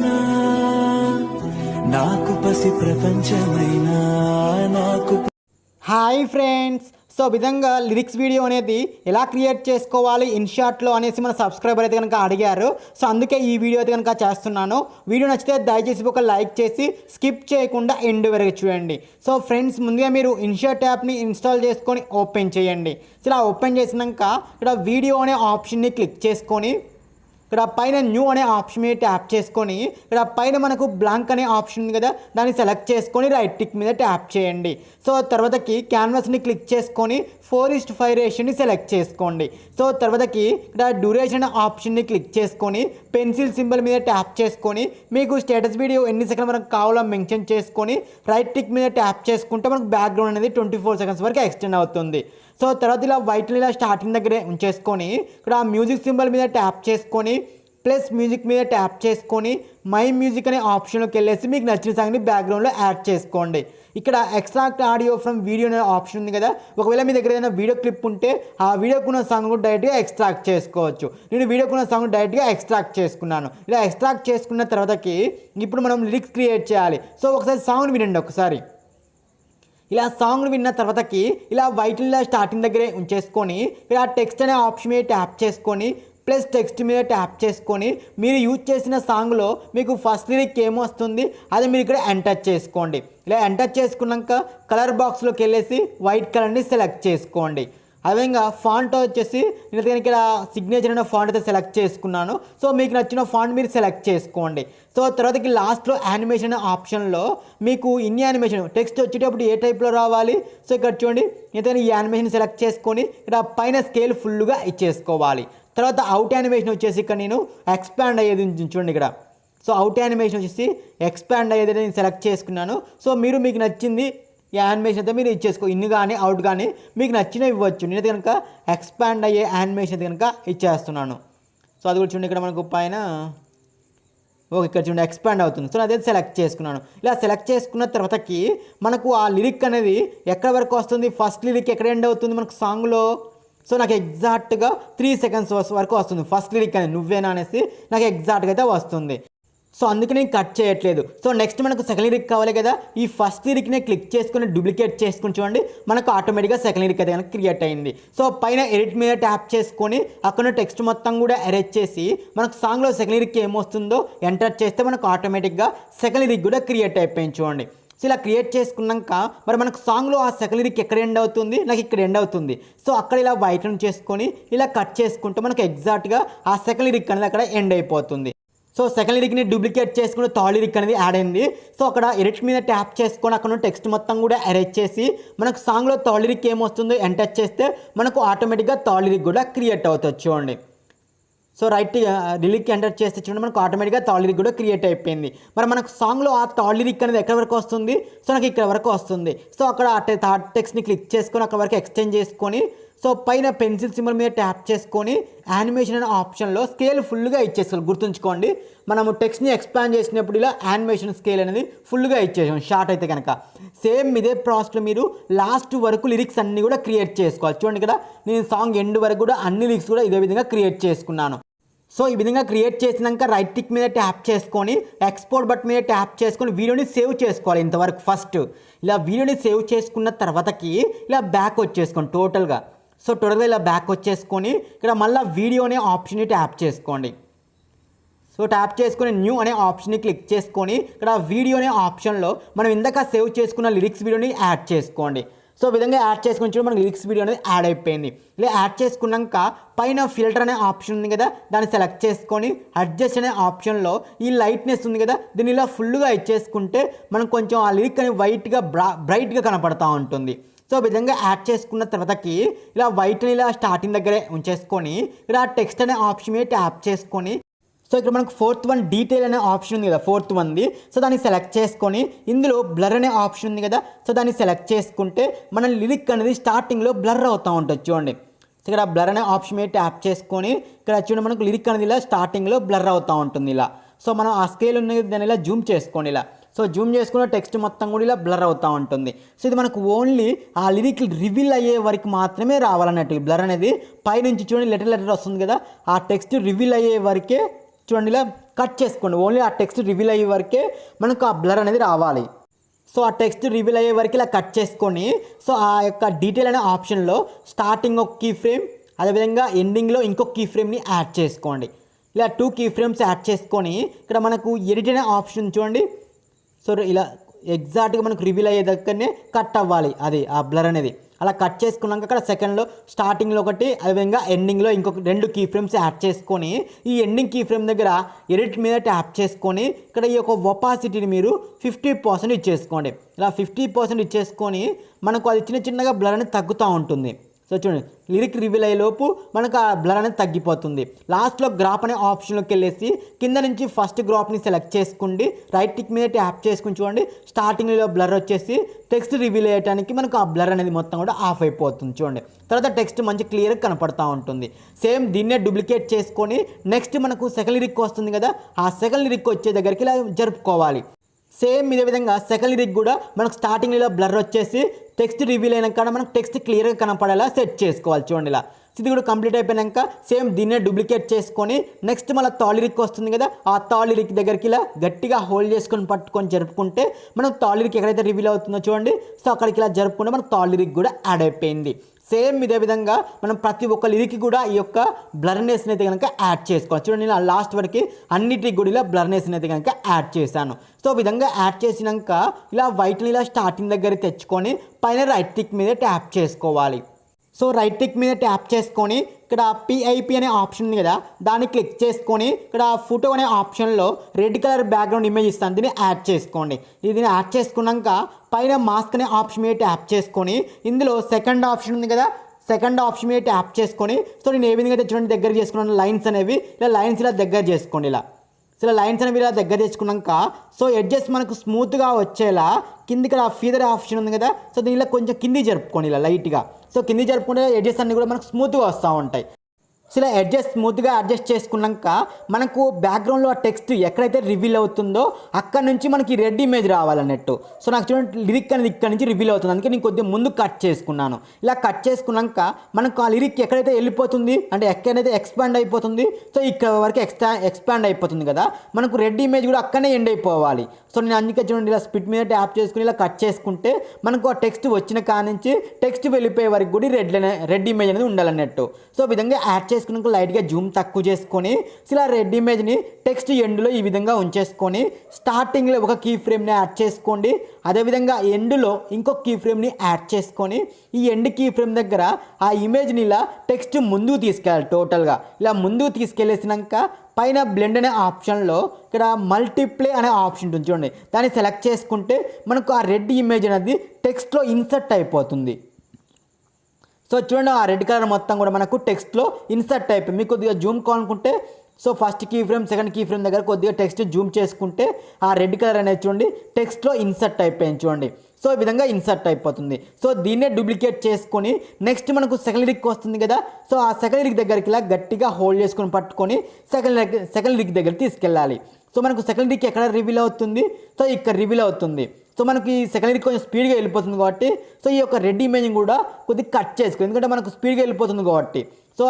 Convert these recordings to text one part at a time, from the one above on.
ప్రేమనా నాకు పసి ప్రపంచమైనా నాకు. హాయ్ ఫ్రెండ్స్, సో విధంగా లిరిక్స్ వీడియో అనేది ఎలా క్రియేట్ చేసుకోవాలి ఇన్షాట్లో అనేసి మన సబ్స్క్రైబర్ అయితే కనుక అడిగారు. సో అందుకే ఈ వీడియో అయితే కనుక చేస్తున్నాను. వీడియో నచ్చితే దయచేసి ఒక లైక్ చేసి స్కిప్ చేయకుండా ఎండ్ వరకు చూడండి. సో ఫ్రెండ్స్, ముందుగా మీరు ఇన్షాట్ యాప్ని ఇన్స్టాల్ చేసుకొని ఓపెన్ చేయండి. సో ఇలా ఓపెన్ చేసినాక ఇక్కడ వీడియో అనే ఆప్షన్ని క్లిక్ చేసుకొని ఇక్కడ పైన న్యూ అనే ఆప్షన్ మీద ట్యాప్ చేసుకొని ఇక్కడ పైన మనకు బ్లాంక్ అనే ఆప్షన్ ఉంది కదా, దాన్ని సెలెక్ట్ చేసుకొని రైట్ టిక్ మీద ట్యాప్ చేయండి. సో తర్వాతకి క్యాన్వాస్ని క్లిక్ చేసుకొని 4:5 రేషియోని సెలెక్ట్ చేసుకోండి. సో తర్వాతకి ఇక్కడ డ్యూరేషన్ ఆప్షన్ని క్లిక్ చేసుకొని పెన్సిల్ సింబల్ మీద ట్యాప్ చేసుకొని మీకు స్టేటస్ వీడియో ఎన్ని సెకండ్ మనకు కావాలో మెన్షన్ చేసుకొని రైట్ టిక్ మీద ట్యాప్ చేసుకుంటే మనకు బ్యాక్గ్రౌండ్ అనేది 24 సెకండ్స్ వరకు ఎక్స్టెండ్ అవుతుంది. సో తర్వాత ఇలా వైట్ని ఇలా స్టార్టింగ్ దగ్గరే ఉంచేసుకొని ఇక్కడ మ్యూజిక్ సింబల్ మీద ట్యాప్ చేసుకొని ప్లస్ మ్యూజిక్ మీద ట్యాప్ చేసుకొని మై మ్యూజిక్ అనే ఆప్షన్లోకి వెళ్ళేసి మీకు నచ్చిన సాంగ్ని బ్యాక్గ్రౌండ్లో యాడ్ చేసుకోండి. ఇక్కడ ఎక్స్ట్రాక్ట్ ఆడియో ఫ్రమ్ వీడియో అనే ఆప్షన్ ఉంది కదా, ఒకవేళ మీ దగ్గర ఏదైనా వీడియో క్లిప్ ఉంటే ఆ వీడియోకున్న సాంగ్ డైరెక్ట్గా ఎక్స్ట్రాక్ట్ చేసుకోవచ్చు. నేను వీడియోకున్న సాంగ్ డైరెక్ట్గా ఎక్స్ట్రాక్ట్ చేసుకున్నాను. ఇలా ఎక్స్ట్రాక్ట్ చేసుకున్న తర్వాతకి ఇప్పుడు మనం లిరిక్స్ క్రియేట్ చేయాలి. సో ఒకసారి సాంగ్ని వినండి. ఒకసారి ఇలా సాంగ్ విన్న తర్వాతకి ఇలా వైట్లా స్టార్టింగ్ దగ్గరే ఉంచేసుకొని ఇలా టెక్స్ట్ అనే ఆప్షన్ మీద ట్యాప్ చేసుకొని ప్లస్ టెక్స్ట్ మీద ట్యాప్ చేసుకొని మీరు యూజ్ చేసిన సాంగ్లో మీకు ఫస్ట్ లిరిక్ ఏమొస్తుంది అది మీరు ఇక్కడ ఎంటర్ చేసుకోండి. ఇలా ఎంటర్ చేసుకున్నాక కలర్ బాక్స్లోకి వెళ్ళేసి వైట్ కలర్ని సెలెక్ట్ చేసుకోండి. అదేవిధంగా ఫాంట్ వచ్చేసి నేను ఇక్కడ సిగ్నేచర్ అనే ఫాంట్ అయితే సెలెక్ట్ చేసుకున్నాను. సో మీకు నచ్చిన ఫాంట్ మీరు సెలెక్ట్ చేసుకోండి. సో తర్వాతకి లాస్ట్లో యానిమేషన్ ఆప్షన్లో మీకు ఇన్ యానిమేషన్ టెక్స్ట్ వచ్చేటప్పుడు ఏ టైప్లో రావాలి, సో ఇక్కడ చూడండి ఏదైనా ఈ యానిమేషన్ సెలెక్ట్ చేసుకొని ఇక్కడ పైన స్కేల్ ఫుల్గా ఇచ్చేసుకోవాలి. తర్వాత అవుట్ యానిమేషన్ వచ్చేసి ఇక్కడ నేను ఎక్స్పాండ్ అయ్యేది చూడండి ఇక్కడ. సో అవుట్ యానిమేషన్ వచ్చేసి ఎక్స్పాండ్ అయ్యేది నేను సెలెక్ట్ చేసుకున్నాను. సో మీకు నచ్చింది ఈ యానిమేషన్ అయితే మీరు ఇచ్చేసుకో, ఇన్ కానీ అవుట్ కానీ మీకు నచ్చినవి ఇవ్వచ్చు. నేనైతే కనుక ఎక్స్పాండ్ అయ్యే యానిమేషన్ అయితే కనుక ఇచ్చేస్తున్నాను. సో అది కూడా చూడండి ఇక్కడ మనకు పైన ఓకే ఇక్కడ చూడండి ఎక్స్పాండ్ అవుతుంది. సో అదే సెలెక్ట్ చేసుకున్నాను. ఇలా సెలెక్ట్ చేసుకున్న తర్వాతకి మనకు ఆ లిరిక్ అనేది ఎక్కడ వరకు వస్తుంది, ఫస్ట్ లిరిక్ ఎక్కడ ఎండ్ అవుతుంది మనకు సాంగ్లో. సో నాకు ఎగ్జాక్ట్గా 3 సెకండ్స్ వరకు వస్తుంది ఫస్ట్ లిరిక్ అనేది నువ్వేనా అనేసి నాకు ఎగ్జాక్ట్గా అయితే వస్తుంది. సో అందుకే నేను కట్ చేయట్లేదు. సో నెక్స్ట్ మనకు సెకండ్ లిరిక్ కావాలి కదా, ఈ ఫస్ట్ లిరిక్నే క్లిక్ చేసుకుని డూప్లికేట్ చేసుకుని చూడండి మనకు ఆటోమేటిక్గా సెకండ్ లిరిక్ అయితే కనుక క్రియేట్ అయింది. సో పైన ఎడిట్ మీద ట్యాప్ చేసుకొని అక్కడ టెక్స్ట్ మొత్తం కూడా అరేంజ్ చేసి మనకు సాంగ్లో సెకండ్ లిరిక్ ఏమొస్తుందో ఎంటర్ చేస్తే మనకు ఆటోమేటిక్గా సెకండ్ లిరిక్ కూడా క్రియేట్ అయిపోయింది చూడండి. సో ఇలా క్రియేట్ చేసుకున్నాక మరి మనకు సాంగ్లో ఆ సెకండ్ లిరిక్ ఎక్కడ ఎండ్ అవుతుంది, నాకు ఇక్కడ ఎండ్ అవుతుంది. సో అక్కడ ఇలా వైట్లను చేసుకొని ఇలా కట్ చేసుకుంటే మనకు ఎగ్జాక్ట్గా ఆ సెకండ్ లిరిక్ అనేది అక్కడ ఎండ్ అయిపోతుంది. సో సెకండ్ లిరిక్ని డూప్లికేట్ చేసుకుని థర్డ్ లిరిక్ అనేది యాడ్ అయింది. సో అక్కడ ఎడిట్ మీద ట్యాప్ చేసుకొని అక్కడ టెక్స్ట్ మొత్తం కూడా అరేంజ్ చేసి మనకు సాంగ్లో థర్డ్ లిరిక్ ఏమొస్తుందో ఎంటర్ చేస్తే మనకు ఆటోమేటిక్గా థర్డ్ లిరిక్ కూడా క్రియేట్ అవుతుంది చూడండి. సో రైట్ లిరిక్ ఎంటర్ చేస్తే చూడండి మనకు ఆటోమేటిక్గా థర్డ్ లిరిక్ కూడా క్రియేట్ అయిపోయింది. మరి మనకు సాంగ్లో ఆ థర్డ్ లిరిక్ అనేది ఎక్కడ వరకు వస్తుంది, సో నాకు ఇక్కడ వరకు వస్తుంది. సో అక్కడ ఆ థర్డ్ టెక్స్ట్ని క్లిక్ చేసుకొని అక్కడ వరకు ఎక్స్టెండ్ చేసుకొని సో పైన పెన్సిల్ సింబల్ మీద ట్యాప్ చేసుకొని యానిమేషన్ అనే ఆప్షన్లో స్కేల్ ఫుల్గా ఇచ్చేసుకోవాలి. గుర్తుంచుకోండి, మనము టెక్స్ట్ని ఎక్స్పాండ్ చేసినప్పుడు ఇలా యానిమేషన్ స్కేల్ అనేది ఫుల్గా ఇచ్చేసాం షార్ట్ అయితే కనుక. సేమ్ ఇదే ప్రాసెస్లో మీరు లాస్ట్ వరకు లిరిక్స్ అన్నీ కూడా క్రియేట్ చేసుకోవాలి. చూడండి ఇక్కడ నేను సాంగ్ ఎండ్ వరకు కూడా అన్ని లిరిక్స్ కూడా ఇదే విధంగా క్రియేట్ చేసుకున్నాను. సో ఈ విధంగా క్రియేట్ చేసినాక రైట్ టిక్ మీద ట్యాప్ చేసుకొని ఎక్స్పోర్ట్ బటన్ మీద ట్యాప్ చేసుకొని వీడియోని సేవ్ చేసుకోవాలి. ఇంతవరకు ఫస్ట్ ఇలా వీడియోని సేవ్ చేసుకున్న తర్వాతకి ఇలా బ్యాక్ వచ్చేసుకోండి టోటల్గా. సో టోటల్గా ఇలా బ్యాక్ వచ్చేసుకొని ఇక్కడ మళ్ళీ వీడియో అనే ఆప్షన్ని ట్యాప్ చేసుకోండి. సో ట్యాప్ చేసుకొని న్యూ అనే ఆప్షన్ని క్లిక్ చేసుకొని ఇక్కడ వీడియో అనే ఆప్షన్లో మనం ఇందాక సేవ్ చేసుకున్న లిరిక్స్ వీడియోని యాడ్ చేసుకోండి. సో విధంగా యాడ్ చేసుకుని చూడండి మనకి లిరిక్స్ వీడియో అనేది యాడ్ అయిపోయింది. ఇలా యాడ్ చేసుకున్నాక పైన ఫిల్టర్ అనే ఆప్షన్ ఉంది కదా, దాన్ని సెలెక్ట్ చేసుకొని అడ్జస్ట్ అనే ఆప్షన్లో ఈ లైట్నెస్ ఉంది కదా, దీన్ని ఇలా ఫుల్గా ఇచ్చేసుకుంటే మనం కొంచెం ఆ లిరిక్ అనేది వైట్గా బ్రైట్గా కనపడతా ఉంటుంది. సో విధంగా యాడ్ చేసుకున్న తర్వాతకి ఇలా వైట్ని ఇలా స్టార్టింగ్ దగ్గరే ఉంచేసుకొని ఇలా టెక్స్ట్ అనే ఆప్షన్ మీద ట్యాప్ చేసుకొని సో ఇక్కడ మనకు 4th వన్ డీటెయిల్ అనే ఆప్షన్ ఉంది కదా, 4th వన్ది. సో దాన్ని సెలెక్ట్ చేసుకొని ఇందులో బ్లర్ అనే ఆప్షన్ ఉంది కదా, సో దాన్ని సెలెక్ట్ చేసుకుంటే మన లిరిక్ అనేది స్టార్టింగ్లో బ్లర్ అవుతూ ఉంటుంది చూడండి. సో ఇక్కడ బ్లర్ అనే ఆప్షన్ మీద ట్యాప్ చేసుకొని ఇక్కడ చూడండి మనకు లిరిక్ అనేది ఇలా స్టార్టింగ్లో బ్లర్ అవుతూ ఉంటుంది ఇలా. సో మనం ఆ స్కేల్ ఉన్నది దాన్ని ఇలా జూమ్ చేసుకోండి ఇలా. సో జూమ్ చేసుకున్న టెక్స్ట్ మొత్తం కూడా ఇలా బ్లర్ అవుతూ ఉంటుంది. సో ఇది మనకు ఓన్లీ ఆ లిరిక్ రివీల్ అయ్యే వరకు మాత్రమే రావాలన్నట్టు. బ్లర్ అనేది పైనుంచి చూడండి లెటర్ వస్తుంది కదా, ఆ టెక్స్ట్ రివీల్ అయ్యే వరకే చూడండి ఇలా కట్ చేసుకోండి. ఓన్లీ ఆ టెక్స్ట్ రివీల్ అయ్యే వరకే మనకు ఆ బ్లర్ అనేది రావాలి. సో ఆ టెక్స్ట్ రివీల్ అయ్యే వరకు ఇలా కట్ చేసుకొని సో ఆ యొక్క డీటెయిల్ అనే ఆప్షన్లో స్టార్టింగ్ ఒక కీ ఫ్రేమ్, అదేవిధంగా ఎండింగ్లో ఇంకొక కీ ఫ్రేమ్ని యాడ్ చేసుకోండి. ఇలా 2 కీ ఫ్రేమ్స్ యాడ్ చేసుకొని ఇక్కడ మనకు ఎడిట్ అనే ఆప్షన్ చూడండి. సో ఇలా ఎగ్జాక్ట్గా మనకు రివీల్ అయ్యే దగ్గరనే కట్ అవ్వాలి అది ఆ బ్లర్ అనేది. అలా కట్ చేసుకున్నాక అక్కడ సెకండ్లో స్టార్టింగ్లో ఒకటి, అదేవిధంగా ఎండింగ్లో ఇంకొక 2 కీ ఫ్రేమ్స్ యాడ్ చేసుకొని ఈ ఎండింగ్ కీ ఫ్రేమ్ దగ్గర ఎడిట్ మీద ట్యాప్ చేసుకొని ఇక్కడ ఈ యొక్క ఒపాసిటీని మీరు 50% ఇచ్చేసుకోండి. ఇలా 50% ఇచ్చేసుకొని మనకు అది చిన్నగా బ్లర్ అనేది తగ్గుతూ ఉంటుంది. సో చూడండి లిరిక్ రివీల్ అయ్యేలోపు మనకు ఆ బ్లర్ అనేది తగ్గిపోతుంది. లాస్ట్లో గ్రాప్ అనే ఆప్షన్లోకి వెళ్ళేసి కింద నుంచి ఫస్ట్ గ్రాప్ని సెలెక్ట్ చేసుకోండి. రైట్ టిక్ మీద ట్యాప్ చేసుకుని చూడండి స్టార్టింగ్లో బ్లర్ వచ్చేసి టెక్స్ట్ రివీల్ అయ్యడానికి మనకు ఆ బ్లర్ అనేది మొత్తం కూడా ఆఫ్ అయిపోతుంది. చూడండి తర్వాత టెక్స్ట్ మంచి క్లియర్గా కనపడతా ఉంటుంది. సేమ్ దీన్నే డూప్లికేట్ చేసుకొని నెక్స్ట్ మనకు సెకండ్ లిరిక్ వస్తుంది కదా, ఆ సెకండ్ లిరిక్ వచ్చే దగ్గరికి ఇలా జరుపుకోవాలి. సేమ్ ఇదే విధంగా సెకండ్ లిరిక్ కూడా మనకు స్టార్టింగ్లో బ్లర్ వచ్చేసి టెక్స్ట్ రివీల్ అయినాక మనకు టెక్స్ట్ క్లియర్గా కనపడేలా సెట్ చేసుకోవాలి. చూడండి ఇలా ఇది కూడా కంప్లీట్ అయిపోయాక సేమ్ దీన్నే డూప్లికేట్ చేసుకొని నెక్స్ట్ మళ్ళీ థర్డ్ లిరిక్ వస్తుంది కదా, ఆ థర్డ్ లిరిక్ దగ్గరికి ఇలా గట్టిగా హోల్డ్ చేసుకొని పట్టుకొని జరుపుకుంటే మనం థర్డ్ లిరిక్ ఎక్కడైతే రివీల్ అవుతుందో చూడండి, సో అక్కడికి ఇలా జరుపుకుంటే మనకు థర్డ్ లిరిక్ కూడా యాడ్ అయిపోయింది. సేమ్ ఇదే విధంగా మనం ప్రతి ఒక్క లిరిక్ కూడా ఈ యొక్క బ్లర్నెస్ని అయితే కనుక యాడ్ చేసుకోవాలి. చూడండి నేను లాస్ట్ వరకు అన్నిటికి కూడా ఇలా బ్లర్నెస్ని అయితే కనుక యాడ్ చేశాను. సో విధంగా యాడ్ చేసినాక ఇలా వైట్ని ఇలా స్టార్టింగ్ దగ్గర తెచ్చుకొని పైన రైట్ టిక్ మీద ట్యాప్ చేసుకోవాలి. సో రైట్ టిక్ మీద ట్యాప్ చేసుకొని ఇక్కడ పిఐపి అనే ఆప్షన్ ఉంది కదా, దాన్ని క్లిక్ చేసుకొని ఇక్కడ ఫోటో అనే ఆప్షన్లో రెడ్ కలర్ బ్యాక్గ్రౌండ్ ఇమేజ్ ఇస్తాను, దీన్ని యాడ్ చేసుకోండి. దీన్ని యాడ్ చేసుకున్నాక పైన మాస్క్ అనే ఆప్షన్ మీద ట్యాప్ చేసుకొని ఇందులో సెకండ్ ఆప్షన్ ఉంది కదా, సెకండ్ ఆప్షన్ మీద ట్యాప్ చేసుకొని సో నేను ఏ విధంగా అయితే చూడండి దగ్గర చేసుకున్నాను లైన్స్ అనేవి, ఇలా లైన్స్ ఇలా దగ్గర చేసుకోండి. ఇలా లైన్స్ అనేవి ఇలా దగ్గర తెచ్చుకున్నాక సో ఎడ్జెస్ మనకు స్మూత్గా వచ్చేలా కిందికి ఫీదర్ ఆప్షన్ ఉంది కదా, సో దీనిలో కొంచెం కింది జరుపుకోండి ఇలా లైట్గా. సో కింది జరుపుకుంటే ఎడ్జెస్ అన్నీ కూడా మనకు స్మూత్గా వస్తూ ఉంటాయి. సో ఇలా అడ్జస్ట్ స్మూత్గా అడ్జస్ట్ చేసుకున్నాక మనకు బ్యాక్గ్రౌండ్లో ఆ టెక్స్ట్ ఎక్కడైతే రివీల్ అవుతుందో అక్కడ నుంచి మనకి రెడ్ ఇమేజ్ రావాలన్నట్టు. సో నాకు చూడండి లిరిక్ అనేది ఇక్కడ నుంచి రివీల్ అవుతుంది, అందుకే నేను కొద్దిగా ముందు కట్ చేసుకున్నాను. ఇలా కట్ చేసుకున్నాక మనకు ఆ లిరిక్ ఎక్కడైతే వెళ్ళిపోతుంది అంటే ఎక్కడైతే ఎక్స్పాండ్ అయిపోతుంది, సో ఇక్కడ వరకు ఎక్స్పాండ్ అయిపోతుంది కదా, మనకు రెడ్ ఇమేజ్ కూడా అక్కడనే ఎండ్ అయిపోవాలి. సో నేను అందుకే చూడండి ఇలా స్పిట్ మీద ట్యాప్ చేసుకుని ఇలా కట్ చేసుకుంటే మనకు ఆ టెక్స్ట్ వచ్చిన కాడ నుంచి టెక్స్ట్ వెళ్ళిపోయే వరకు కూడా రెడ్ ఇమేజ్ అనేది ఉండాలన్నట్టు. సో ఈ విధంగా యాడ్ చేసుకున్నాక లైట్గా జూమ్ తక్కువ చేసుకొని ఇలా రెడ్ ఇమేజ్ని టెక్స్ట్ ఎండ్లో ఈ విధంగా ఉంచేసుకొని స్టార్టింగ్లో ఒక కీ ఫ్రేమ్ని యాడ్ చేసుకోండి, అదేవిధంగా ఎండ్లో ఇంకొక కీ ఫ్రేమ్ని యాడ్ చేసుకొని ఈ ఎండ్ కీ ఫ్రేమ్ దగ్గర ఆ ఇమేజ్ని ఇలా టెక్స్ట్ ముందుకు తీసుకెళ్ళాలి. టోటల్గా ఇలా ముందుకు తీసుకెళ్ళేసినాక పైన బ్లెండ్ అనే ఆప్షన్లో ఇక్కడ మల్టీప్లే అనే ఆప్షన్ ఉంటుంది చూడండి, దాన్ని సెలెక్ట్ చేసుకుంటే మనకు ఆ రెడ్ ఇమేజ్ అనేది టెక్స్ట్లో ఇన్సర్ట్ అయిపోతుంది. సో చూడండి ఆ రెడ్ కలర్ మొత్తం కూడా మనకు టెక్స్ట్లో ఇన్సర్ట్ అయిపోయి మీకు కొద్దిగా జూమ్ కావాలనుకుంటే so first key frame second key frame దగ్గర కొద్దిగా టెక్స్ట్ జూమ్ చేసుకుంటే ఆ రెడ్ కలర్ అనేది చూడండి టెక్స్ట్లో ఇన్సర్ట్ అయిపోయింది చూడండి. సో ఈ విధంగా ఇన్సర్ట్ అయిపోతుంది. సో దీన్నే డూప్లికేట్ చేసుకొని నెక్స్ట్ మనకు సెకండ్ లిరిక్ వస్తుంది కదా, సో ఆ సెకండ్ లిరిక్ దగ్గరికి ఇలా గట్టిగా హోల్డ్ చేసుకొని పట్టుకొని సెకండ్ లిరిక్ దగ్గర తీసుకెళ్ళాలి. సో మనకు సెకండ్ లిరిక్ ఎక్కడ రివీల్ అవుతుంది, సో ఇక్కడ రివీల్ అవుతుంది. సో మనకి సెకండ్ లిరిక్ కొంచెం స్పీడ్గా వెళ్ళిపోతుంది కాబట్టి సో ఈ యొక్క రెడ్ ఇమేజ్ కూడా కొద్దిగా కట్ చేసుకో, ఎందుకంటే మనకు స్పీడ్గా వెళ్ళిపోతుంది కాబట్టి. సో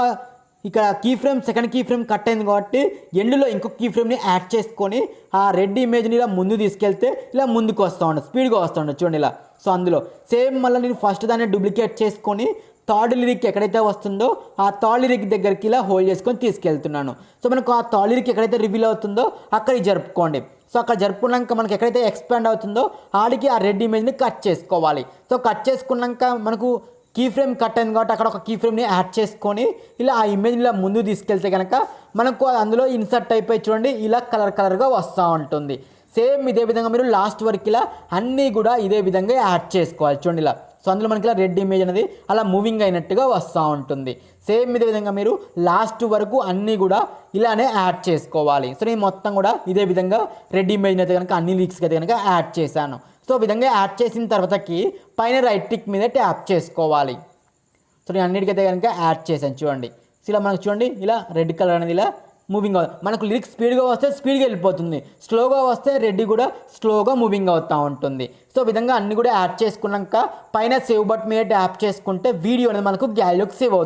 ఇక్కడ key frame second key frame cut అయింది కాబట్టి ఎండ్లో ఇంకొక కీ ఫ్రేమ్ని యాడ్ చేసుకొని ఆ రెడ్ ఇమేజ్ని ఇలా ముందు తీసుకెళ్తే ఇలా ముందుకు వస్తూ ఉండదు, స్పీడ్గా వస్తూ ఉండదు చూడండి ఇలా. సో అందులో సేమ్ మళ్ళీ నేను ఫస్ట్ దాన్ని డూప్లికేట్ చేసుకొని థర్డ్ లిరిక్ ఎక్కడైతే వస్తుందో ఆ థర్డ్ లిరిక్ దగ్గరికి ఇలా హోల్డ్ చేసుకొని తీసుకెళ్తున్నాను. సో మనకు ఆ థర్డ్ లిరిక్ ఎక్కడైతే రివీల్ అవుతుందో అక్కడికి జరుపుకోండి. సో అక్కడ జరుపుకున్నాక మనకి ఎక్కడైతే ఎక్స్పాండ్ అవుతుందో ఆడికి ఆ రెడ్ ఇమేజ్ని కట్ చేసుకోవాలి. సో కట్ చేసుకున్నాక మనకు కీ ఫ్రేమ్ కట్ అయింది కాబట్టి అక్కడ ఒక కీ ఫ్రేమ్ని యాడ్ చేసుకొని ఇలా ఆ ఇమేజ్ని ఇలా ముందు తీసుకెళ్తే కనుక మనకు అందులో ఇన్సర్ట్ అయిపోయి చూడండి ఇలా కలర్గా వస్తూ ఉంటుంది. సేమ్ ఇదే విధంగా మీరు లాస్ట్ వరకు ఇలా అన్నీ కూడా ఇదే విధంగా యాడ్ చేసుకోవాలి చూడండి ఇలా. సో అందులో మనకి ఇలా రెడ్ ఇమేజ్ అనేది అలా మూవింగ్ అయినట్టుగా వస్తూ ఉంటుంది. సేమ్ ఇదే విధంగా మీరు లాస్ట్ వరకు అన్నీ కూడా ఇలానే యాడ్ చేసుకోవాలి. సో నేను మొత్తం కూడా ఇదే విధంగా రెడ్ ఇమేజ్ అయితే కనుక అన్ని లీక్స్కి అయితే కనుక యాడ్ చేశాను. సో విధంగా యాడ్ చేసిన తర్వాతకి పైన రైట్ టిక్ మీద ట్యాప్ చేసుకోవాలి. సో నేను అన్నిటికైతే కనుక యాడ్ చేశాను చూడండి. సో ఇలా మనకు చూడండి ఇలా రెడ్ కలర్ అనేది ఇలా మూవింగ్ అవుతుంది. మనకు లిరిక్స్ స్పీడ్గా వస్తే స్పీడ్గా వెళ్ళిపోతుంది, స్లోగా వస్తే రెడ్ కూడా స్లోగా మూవింగ్ అవుతూ ఉంటుంది. సో విధంగా అన్ని కూడా యాడ్ చేసుకున్నాక పైన సేవ్ బటన్ మీద ట్యాప్ చేసుకుంటే వీడియో అనేది మనకు గ్యాలరీలోకి సేవ్ అవుతుంది.